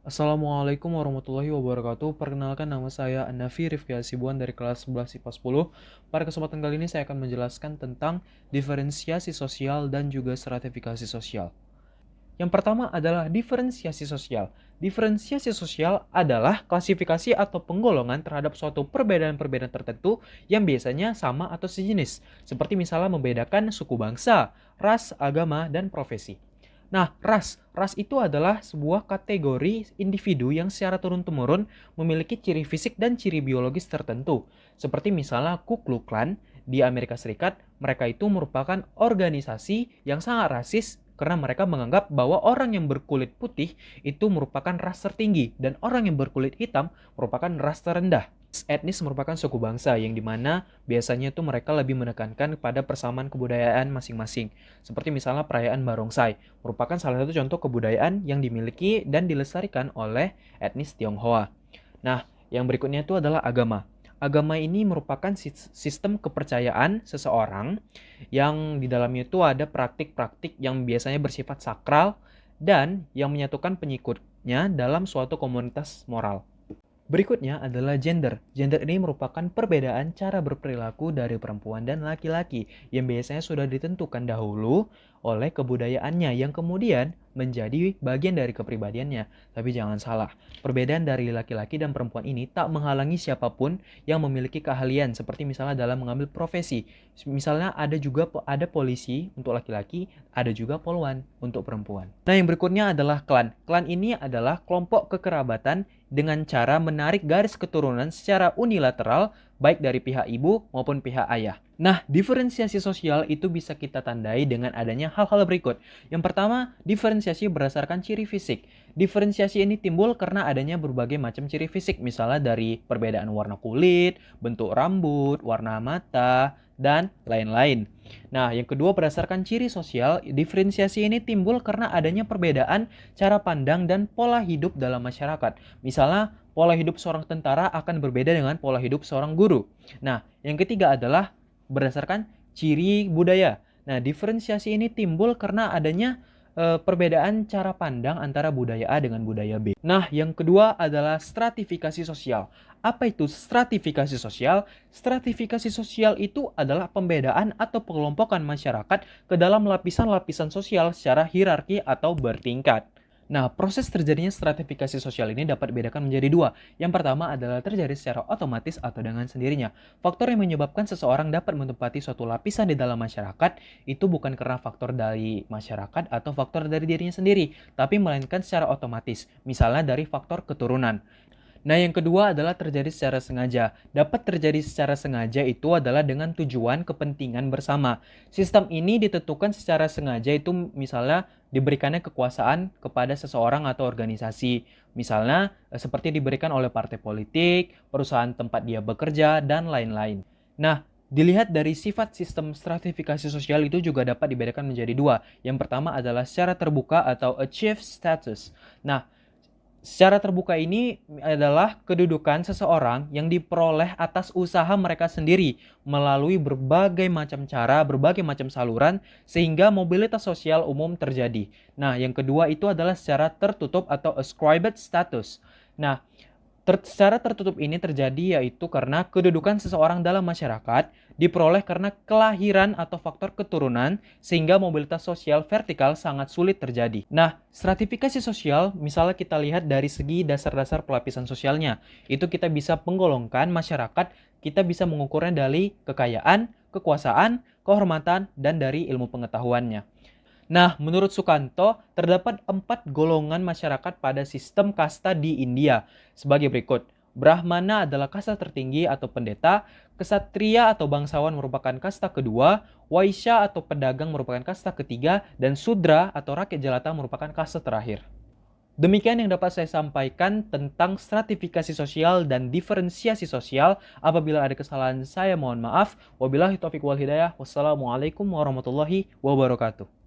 Assalamualaikum warahmatullahi wabarakatuh. Perkenalkan, nama saya Anafi Rifki Hasibuan dari kelas 11 IPA 10. Pada kesempatan kali ini saya akan menjelaskan tentang diferensiasi sosial dan juga stratifikasi sosial. Yang pertama adalah diferensiasi sosial. Diferensiasi sosial adalah klasifikasi atau penggolongan terhadap suatu perbedaan-perbedaan tertentu yang biasanya sama atau sejenis, seperti misalnya membedakan suku bangsa, ras, agama, dan profesi. Nah, ras itu adalah sebuah kategori individu yang secara turun-temurun memiliki ciri fisik dan ciri biologis tertentu. Seperti misalnya Ku Klux Klan di Amerika Serikat, mereka itu merupakan organisasi yang sangat rasis karena mereka menganggap bahwa orang yang berkulit putih itu merupakan ras tertinggi dan orang yang berkulit hitam merupakan ras terendah. Etnis merupakan suku bangsa yang dimana biasanya tuh mereka lebih menekankan pada persamaan kebudayaan masing-masing. Seperti misalnya perayaan Barongsai, merupakan salah satu contoh kebudayaan yang dimiliki dan dilestarikan oleh etnis Tionghoa. Nah, yang berikutnya itu adalah agama. Agama ini merupakan sistem kepercayaan seseorang yang di dalamnya itu ada praktik-praktik yang biasanya bersifat sakral dan yang menyatukan pengikutnya dalam suatu komunitas moral. Berikutnya adalah gender. Gender ini merupakan perbedaan cara berperilaku dari perempuan dan laki-laki yang biasanya sudah ditentukan dahulu oleh kebudayaannya yang kemudian menjadi bagian dari kepribadiannya. Tapi jangan salah, perbedaan dari laki-laki dan perempuan ini tak menghalangi siapapun yang memiliki keahlian seperti misalnya dalam mengambil profesi. Misalnya ada polisi untuk laki-laki, ada juga poluan untuk perempuan. Nah, yang berikutnya adalah klan. Klan ini adalah kelompok kekerabatan dengan cara menarik garis keturunan secara unilateral baik dari pihak ibu maupun pihak ayah. Nah, diferensiasi sosial itu bisa kita tandai dengan adanya hal-hal berikut. Yang pertama, diferensiasi berdasarkan ciri fisik. Diferensiasi ini timbul karena adanya berbagai macam ciri fisik, misalnya dari perbedaan warna kulit, bentuk rambut, warna mata, dan lain-lain. Nah, yang kedua berdasarkan ciri sosial, diferensiasi ini timbul karena adanya perbedaan cara pandang dan pola hidup dalam masyarakat. Misalnya, pola hidup seorang tentara akan berbeda dengan pola hidup seorang guru. Nah, yang ketiga adalah berdasarkan ciri budaya. Nah, diferensiasi ini timbul karena adanya perbedaan cara pandang antara budaya A dengan budaya B. Nah, yang kedua adalah stratifikasi sosial. Apa itu stratifikasi sosial? Stratifikasi sosial itu adalah pembedaan atau pengelompokan masyarakat ke dalam lapisan-lapisan sosial secara hierarki atau bertingkat. Nah, proses terjadinya stratifikasi sosial ini dapat dibedakan menjadi dua. Yang pertama adalah terjadi secara otomatis atau dengan sendirinya. Faktor yang menyebabkan seseorang dapat menempati suatu lapisan di dalam masyarakat itu bukan karena faktor dari masyarakat atau faktor dari dirinya sendiri, tapi melainkan secara otomatis, misalnya dari faktor keturunan. Nah, yang kedua adalah terjadi secara sengaja. Dapat terjadi secara sengaja itu adalah dengan tujuan kepentingan bersama. Sistem ini ditentukan secara sengaja itu misalnya diberikannya kekuasaan kepada seseorang atau organisasi. Misalnya seperti diberikan oleh partai politik, perusahaan tempat dia bekerja, dan lain-lain. Nah, dilihat dari sifat sistem stratifikasi sosial itu juga dapat dibedakan menjadi dua. Yang pertama adalah secara terbuka atau achieved status. Nah, secara terbuka ini adalah kedudukan seseorang yang diperoleh atas usaha mereka sendiri melalui berbagai macam cara, berbagai macam saluran sehingga mobilitas sosial umum terjadi. Nah, yang kedua itu adalah secara tertutup atau ascribed status. Nah, secara tertutup ini terjadi yaitu karena kedudukan seseorang dalam masyarakat diperoleh karena kelahiran atau faktor keturunan sehingga mobilitas sosial vertikal sangat sulit terjadi. Nah, stratifikasi sosial misalnya kita lihat dari segi dasar-dasar pelapisan sosialnya. Itu kita bisa penggolongkan masyarakat, kita bisa mengukurnya dari kekayaan, kekuasaan, kehormatan, dan dari ilmu pengetahuannya. Nah, menurut Sukanto, terdapat 4 golongan masyarakat pada sistem kasta di India sebagai berikut. Brahmana adalah kasta tertinggi atau pendeta, Ksatria atau bangsawan merupakan kasta kedua, Waisya atau pedagang merupakan kasta ketiga, dan Sudra atau rakyat jelata merupakan kasta terakhir. Demikian yang dapat saya sampaikan tentang stratifikasi sosial dan diferensiasi sosial. Apabila ada kesalahan saya mohon maaf. Wabillahi taufiq wal hidayah. Wassalamualaikum warahmatullahi wabarakatuh.